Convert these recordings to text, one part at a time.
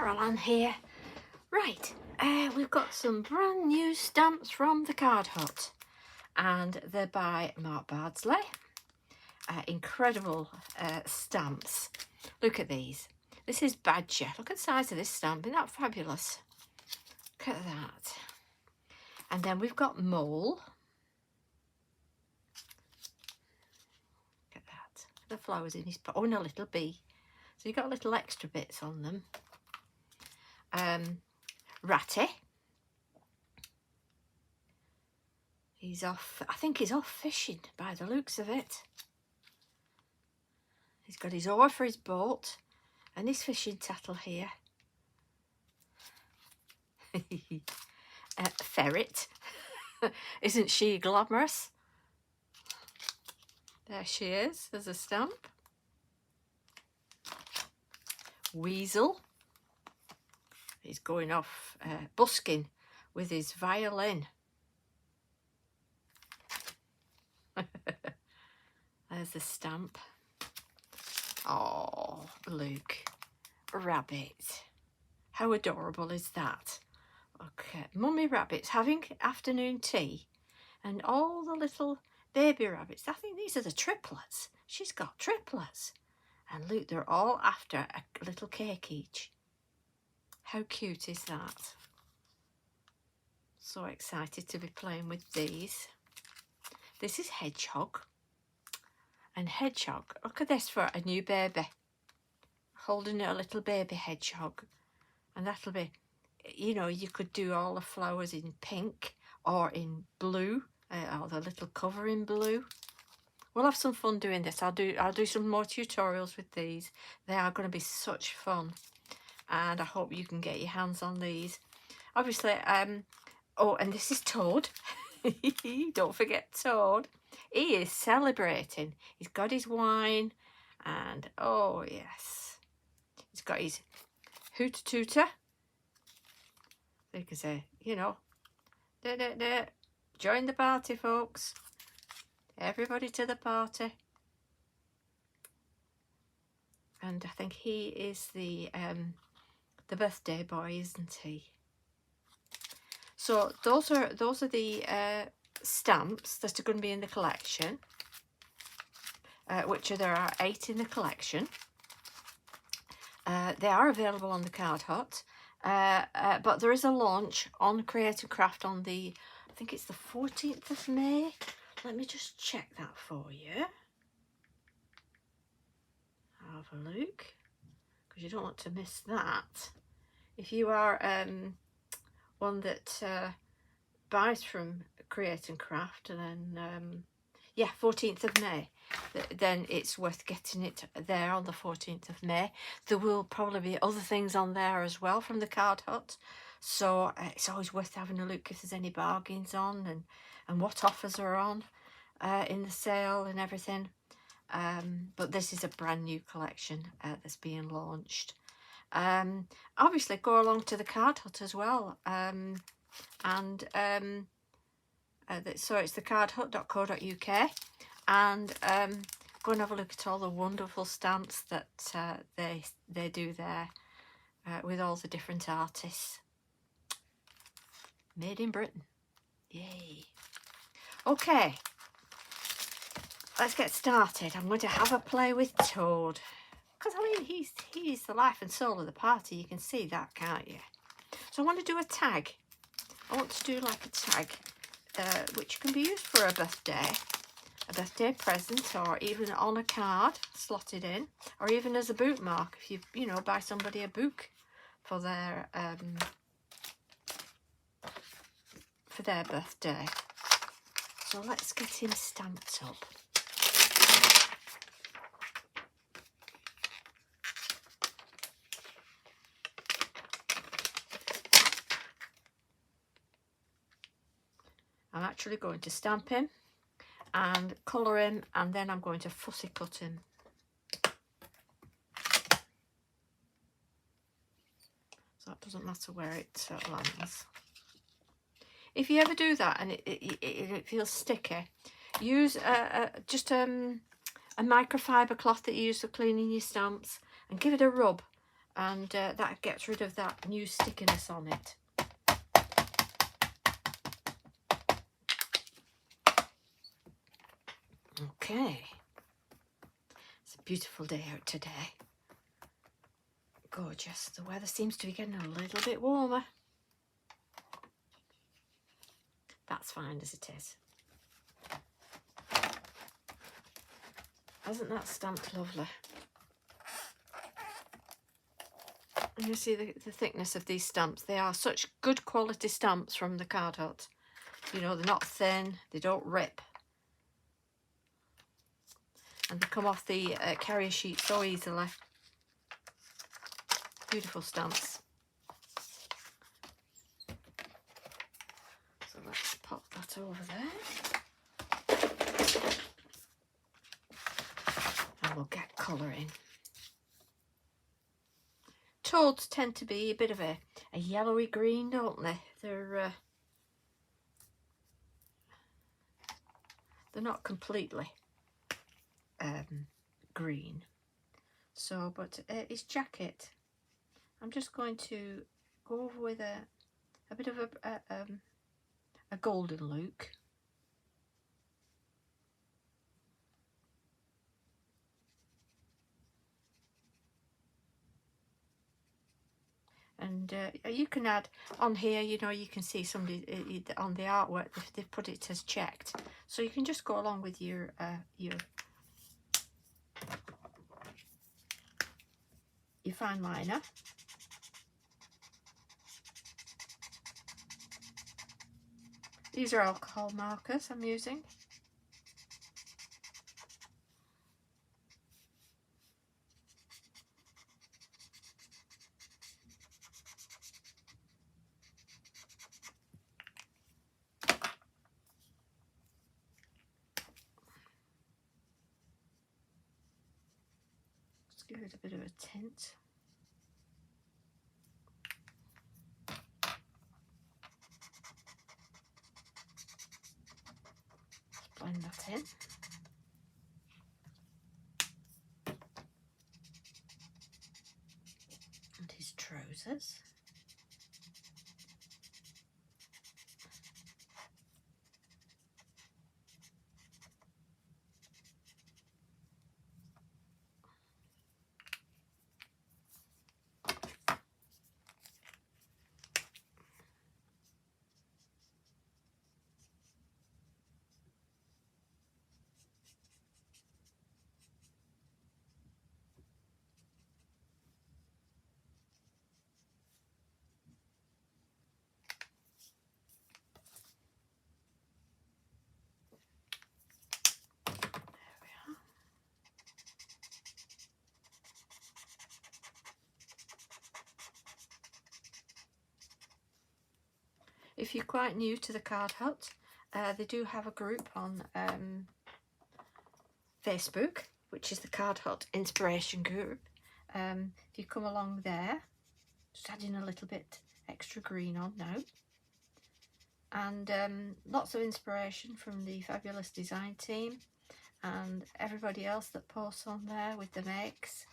Carol Ann here. Right, we've got some brand new stamps from the Card Hut, and they're by Mark Bardsley. Incredible stamps. Look at these. This is Badger. Look at the size of this stamp. Isn't that fabulous? Look at that. And then we've got Mole. Look at that. The flowers in his pot. Oh, and a little bee. So you've got little extra bits on them. Ratty. He's off, I think he's off fishing by the looks of it. He's got his oar for his boat and his fishing tackle here. Ferret. Isn't she glamorous? There she is, there's a stamp. Weasel. He's going off busking with his violin. There's the stamp. Oh, Luke. Rabbit. How adorable is that? Okay, Mummy Rabbit's having afternoon tea, and all the little baby rabbits, I think these are the triplets. She's got triplets. And look, they're all after a little cake each. How cute is that? So excited to be playing with these. This is Hedgehog. And Hedgehog, look at this for a new baby. Holding a little baby hedgehog. And that'll be, you know, you could do all the flowers in pink or in blue. Or the little cover in blue. We'll have some fun doing this. I'll do some more tutorials with these. They are going to be such fun. And I hope you can get your hands on these. Obviously, oh, and this is Toad. Don't forget Toad. He is celebrating. He's got his wine, and oh yes, he's got his hooter tooter. So you can say, you know, join the party, folks. Everybody to the party. And I think he is the birthday boy, isn't he? So those are the stamps that are going to be in the collection, there are 8 in the collection. They are available on the Card Hut, but there is a launch on Create and Craft on the, I think it's the 14th of May. Let me just check that for you. Have a look, because you don't want to miss that. If you are one that buys from Create and Craft, and then yeah, 14th of May, then it's worth getting it there on the 14th of May. There will probably be other things on there as well from the Card Hut, so it's always worth having a look if there's any bargains on, and what offers are on in the sale and everything. But this is a brand new collection that's being launched. Obviously go along to the Card Hut as well, so it's thecardhut.co.uk, and go and have a look at all the wonderful stamps that they do there with all the different artists. Made in Britain. Yay. Okay, let's get started. I'm going to have a play with Toad, because I mean he's the life and soul of the party. You can see that, can't you? So I want to do a tag. I want to do like a tag, which can be used for a birthday present, or even on a card slotted in, or even as a bookmark if you know, buy somebody a book for their birthday. So let's get him stamped up. I'm actually going to stamp him and colour him, and then I'm going to fussy cut him. So that doesn't matter where it lands. If you ever do that and it feels sticky, use just a microfiber cloth that you use for cleaning your stamps, and give it a rub and that gets rid of that new stickiness on it. Okay, it's a beautiful day out today. Gorgeous. The weather seems to be getting a little bit warmer. That's fine as it is. Hasn't that stamped lovely? And you see the thickness of these stamps. They are such good quality stamps from the Card Hut. You know, they're not thin, they don't rip. And they come off the carrier sheet so easily. Beautiful stamps. So let's pop that over there. And we'll get colour in. Toads tend to be a bit of a yellowy green, don't they? They're not completely green. So, but his jacket, I'm just going to go over with a bit of a golden look. And you can add on here, you know, you can see somebody on the artwork, they've put it as checked. So you can just go along with your fine liner. These are alcohol markers I'm using. Just give it a bit of a tint. Blend that in. And his trousers. If you're quite new to the Card Hut, they do have a group on Facebook, which is the Card Hut Inspiration Group. If you come along there, just adding a little bit extra green on now. And lots of inspiration from the fabulous design team and everybody else that posts on there with the makes.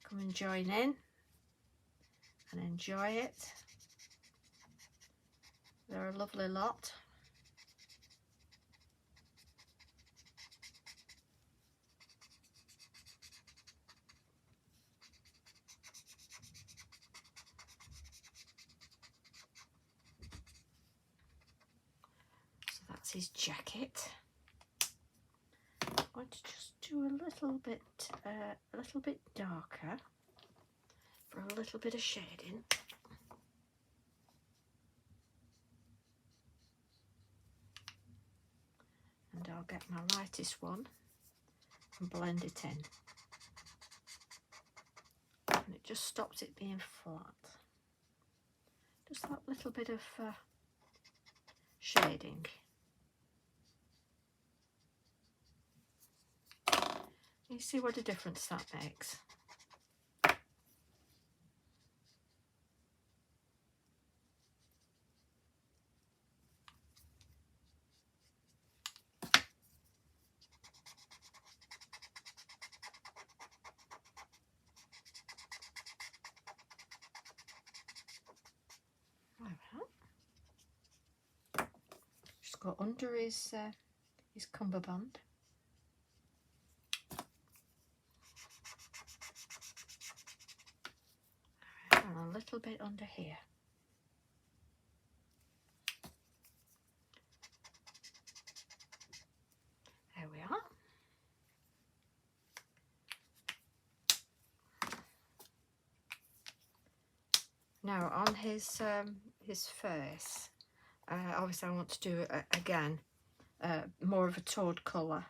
Come and join in and enjoy it. They're a lovely lot. So that's his jacket. I'm going to just do a little bit darker for a little bit of shading. And I'll get my lightest one and blend it in. And it just stops it being flat. Just that little bit of shading. You see what a difference that makes. go under his cummerbund. And a little bit under here. There we are. Now on his face, obviously I want to do again more of a toad colour.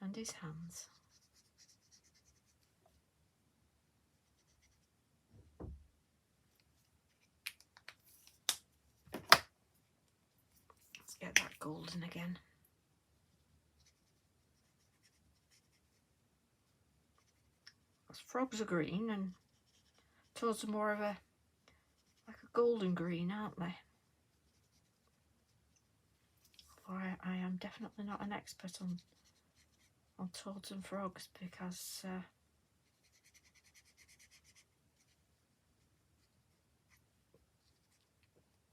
And his hands. Let's get that golden again. Those frogs are green and toads are more of a like a golden green, aren't they? For I am definitely not an expert on toads and frogs because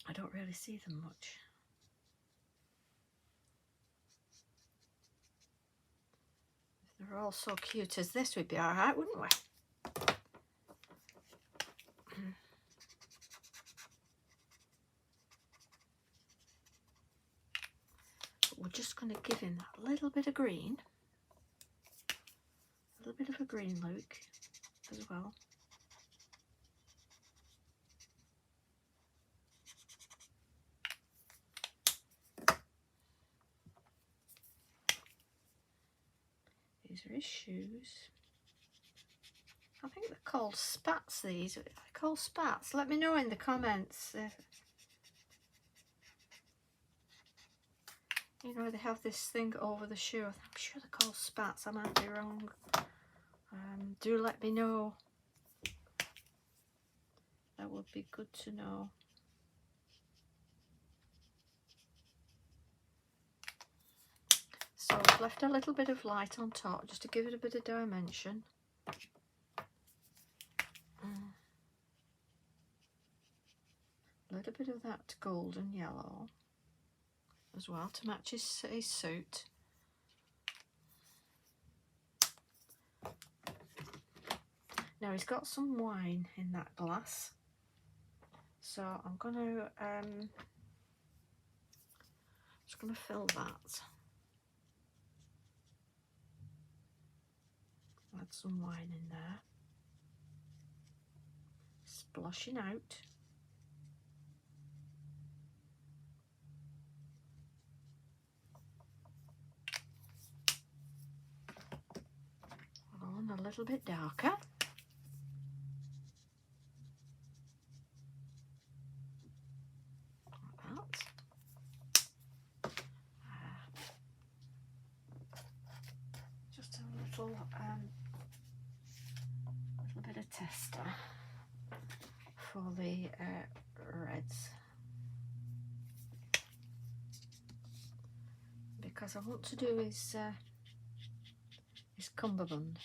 I don't really see them much. If they were all so cute as this, we'd be alright, wouldn't we? But we're just going to give him that little bit of green. A little bit of a green look as well. These are his shoes. I think they're called spats, these. Are they called spats? Let me know in the comments. You know, they have this thing over the shoe. I'm sure they're called spats. I might be wrong. Do let me know. That would be good to know. So I've left a little bit of light on top just to give it a bit of dimension. A little bit of that golden yellow as well to match his suit. Now he's got some wine in that glass, so I'm going to just going to fill that. Add some wine in there, splashing out. On a little bit darker. Just a little bit of tester for the reds, because I want to do his cummerbund.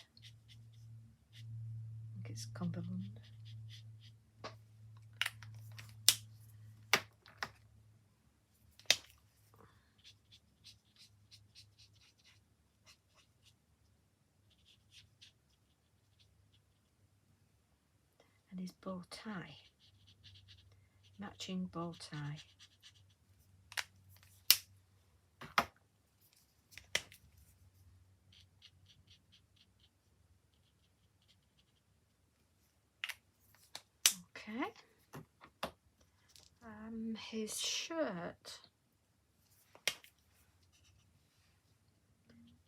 I think it's cummerbund. And his bow tie, matching bow tie. Okay. His shirt,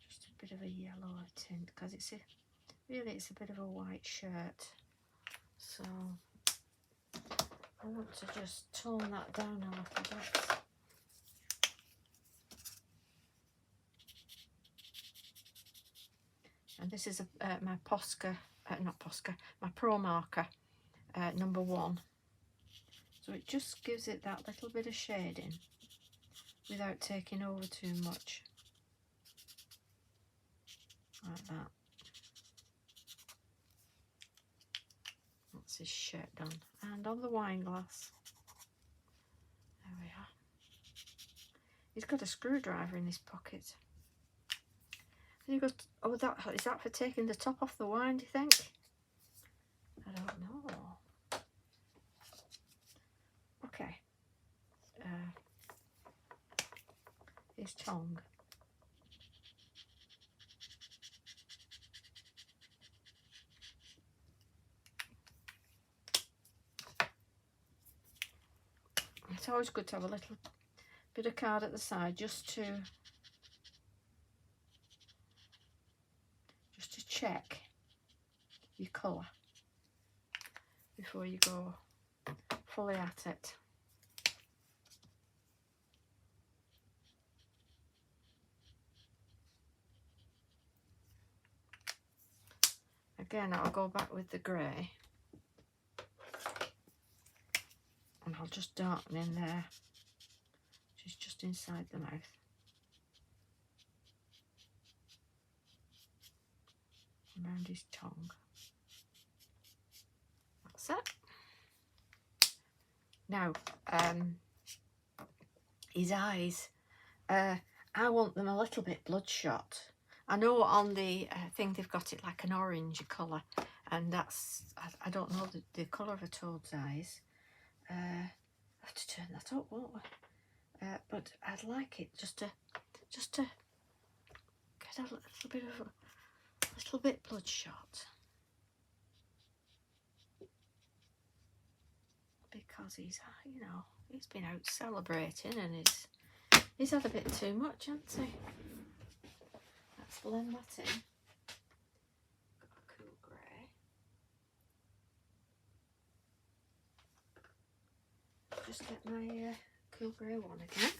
just a bit of a yellow tint because it's a bit of a white shirt. So I want to just tone that down a little bit. And this is my Posca, my Pro marker, number 1. So it just gives it that little bit of shading without taking over too much. Like that. That's his shirt done. And on the wine glass. There we are. He's got a screwdriver in his pocket. Has he got, oh, is that for taking the top off the wine, do you think? I don't know. Okay. His tongue. It's always good to have a little bit of card at the side just to check your colour before you go fully at it. Again, I'll go back with the grey and I'll just darken in there, which is just inside the mouth. Around his tongue. That's it. Now, his eyes, I want them a little bit bloodshot. I know on the thing they've got it like an orange colour, and that's, I don't know the colour of a toad's eyes. I have to turn that up, won't we? But I'd like it just to get a little bit bloodshot, because he's, you know, he's been out celebrating and he's had a bit too much, hasn't he? Let's blend that in. Got a cool grey. Just get my cool grey one again.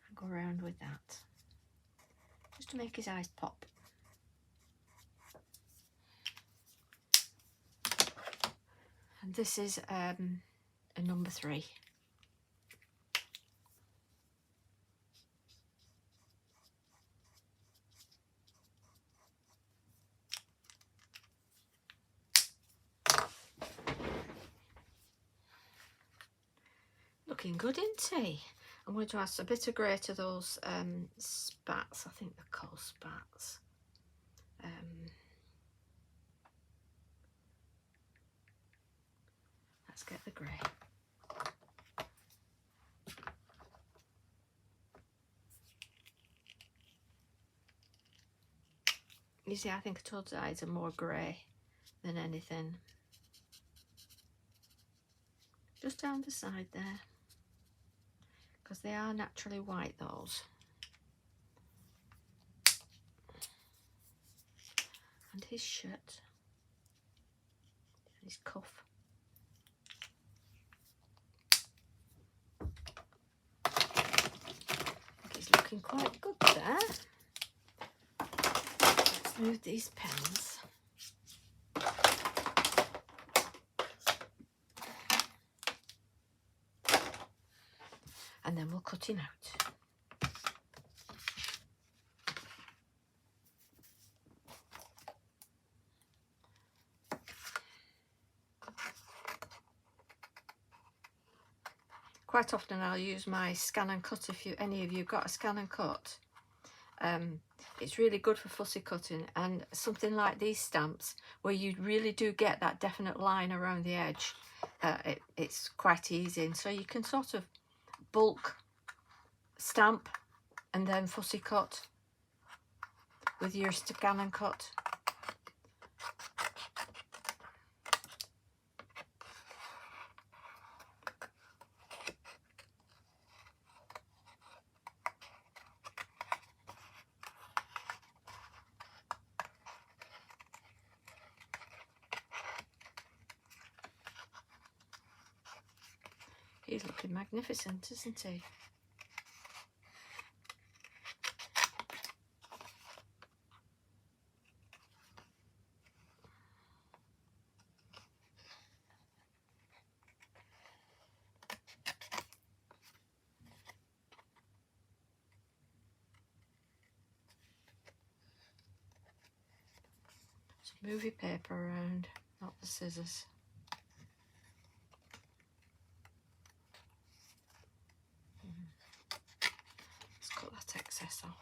And go around with that, just to make his eyes pop. And this is a number 3. Looking good, isn't he? I'm going to add a bit of grey to those spats. I think they're called spats. Let's get the grey. You see, I think a toad's eyes are more grey than anything. Just down the side there, because they are naturally white, those. And his shirt, his cuff. I think he's looking quite good there. Let's move these pens. And then we'll cut him out. Quite often I'll use my scan and cut if any of you got a scan and cut. It's really good for fussy cutting, and something like these stamps where you really do get that definite line around the edge, it's quite easy, and so you can sort of bulk stamp and then fussy cut with your scan and cut. He's looking magnificent, isn't he? movie paper around, not the scissors. Let's cut that excess off.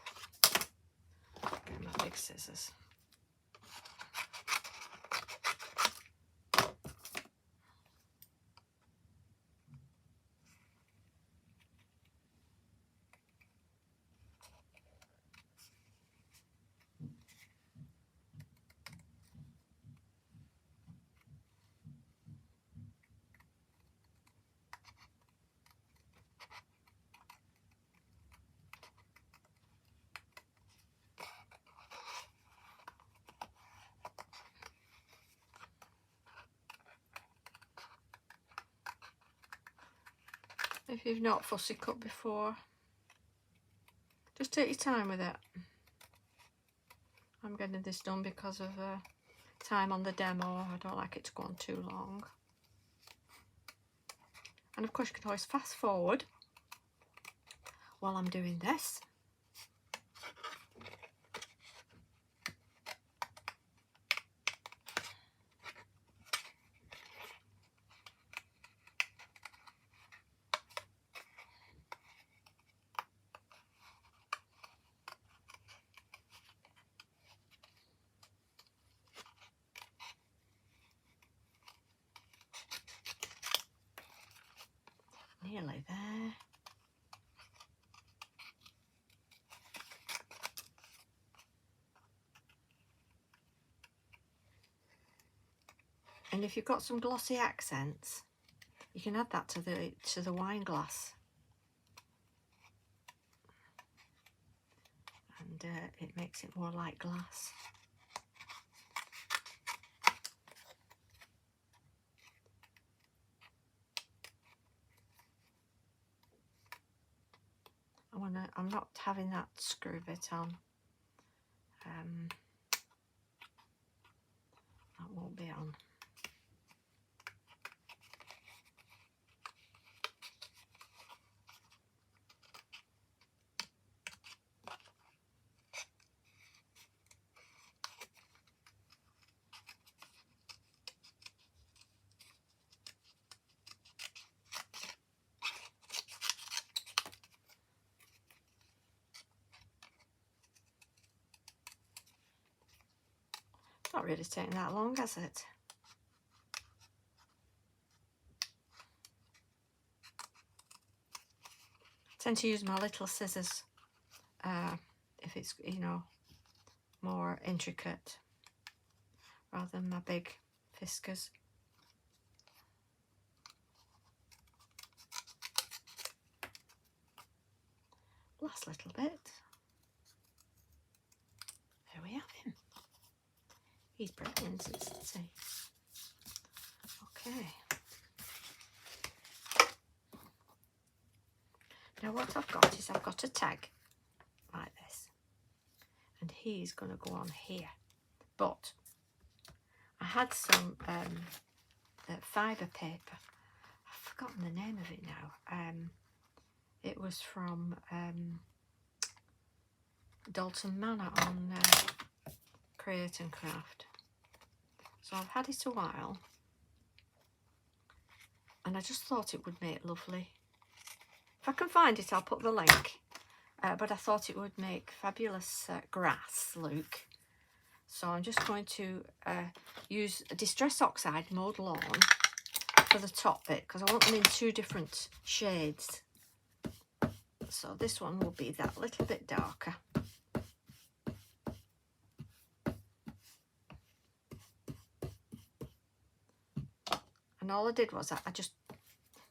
Get my big scissors. If you've not fussy cut before, just take your time with it. I'm getting this done because of time on the demo. I don't like it to go on too long. And of course you can always fast forward while I'm doing this. Nearly there. And if you've got some glossy accents, you can add that to the wine glass, and it makes it more like glass. I'm not having that screw bit on. That won't be on. Not really taking that long, has it? I tend to use my little scissors if it's, you know, more intricate, rather than my big fiskers. Last little bit. There we have him. He's brilliant, isn't he? Okay. Now what I've got is I've got a tag like this, and he's going to go on here. But I had some fibre paper. I've forgotten the name of it now. It was from Dalton Manor on Create and Craft. So I've had it a while, and I just thought it would make lovely. If I can find it, I'll put the link. But I thought it would make fabulous grass look. So I'm just going to use a Distress Oxide mowed lawn for the top bit, because I want them in two different shades. So this one will be that little bit darker. And all I did was I just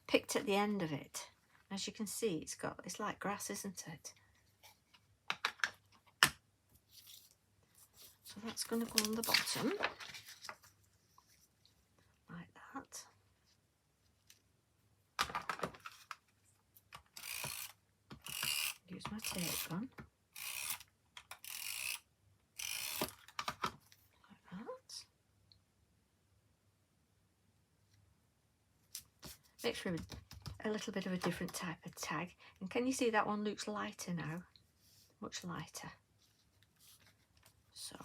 picked at the end of it. As you can see, it's like grass, isn't it? So that's going to go on the bottom, like that. Use my tape gun. Like that. Makes for a little bit of a different type of tag. And can you see that one looks lighter now? Much lighter. So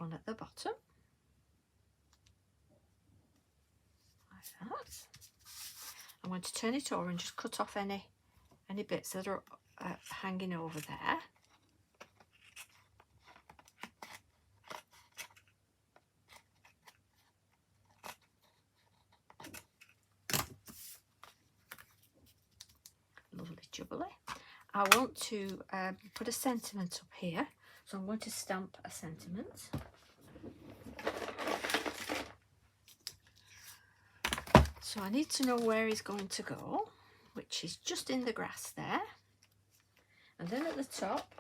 one at the bottom, like that. I'm going to turn it over and just cut off any bits that are hanging over there. Lovely jubbly. I want to put a sentiment up here, so I'm going to stamp a sentiment. So I need to know where he's going to go, which is just in the grass there. And then at the top,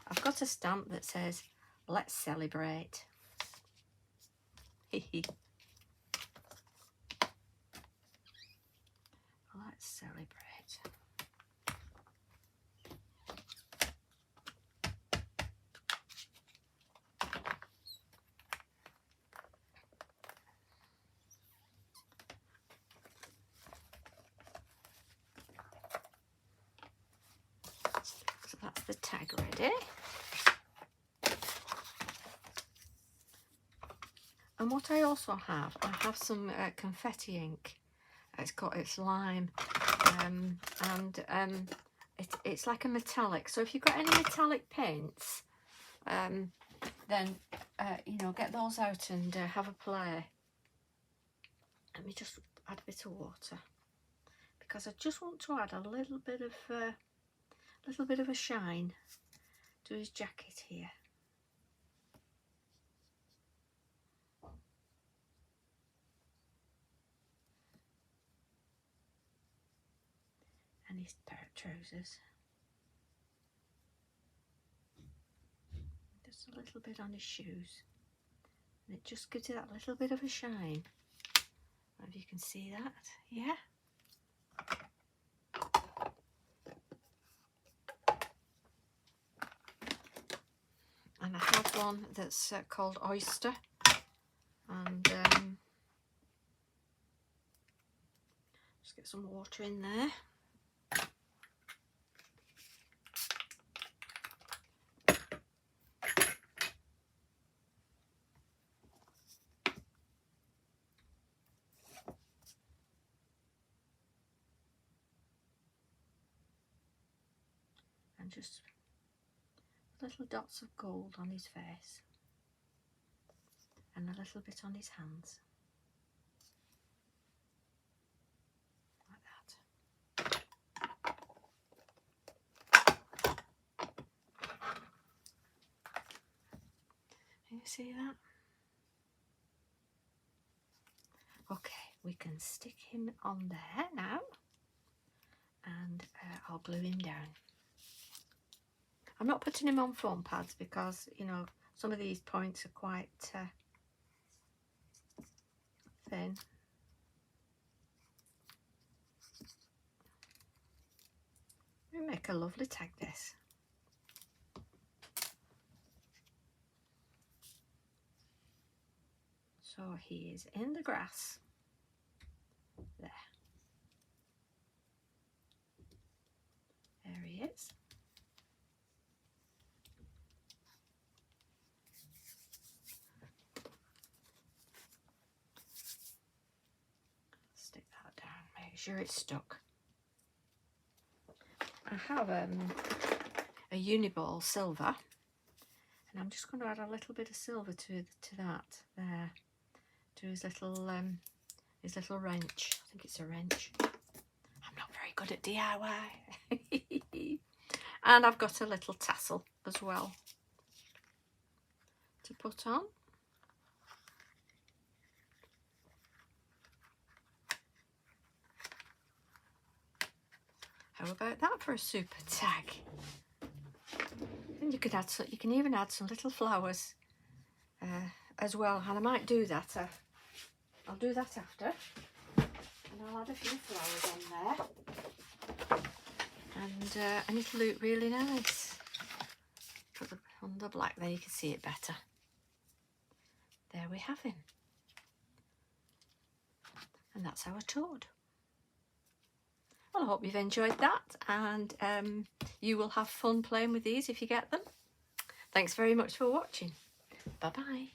I've got a stamp that says, "Let's celebrate." Let's celebrate. So that's the tag ready. And what I also have, I have some confetti ink. It's lime, and it's like a metallic. So if you've got any metallic paints, then you know, get those out and have a play. Let me just add a bit of water, because I just want to add a little bit of a shine to his jacket here. And his pair of trousers. Just a little bit on his shoes. And it just gives it that little bit of a shine. I don't know if you can see that. Yeah? And I have one that's called Oyster. And just get some water in there. And just little dots of gold on his face and a little bit on his hands, like that. Can you see that? Okay, we can stick him on there now, and I'll glue him down. I'm not putting him on foam pads because, you know, some of these points are quite thin. We make a lovely tag, this. So he is in the grass. There. There he is. Stick that down, make sure it's stuck. I have a Uniball silver, and I'm just going to add a little bit of silver to that there, to his little wrench. I think it's a wrench. I'm not very good at DIY. And I've got a little tassel as well to put on. How about that for a super tag? And you could add some, you can even add some little flowers as well, and I might do that. I'll do that after, and I'll add a few flowers on there, and it'll look really nice. Put them on the black, there you can see it better. There we have him, and that's our toad. Well, I hope you've enjoyed that, and you will have fun playing with these if you get them. Thanks very much for watching. Bye bye.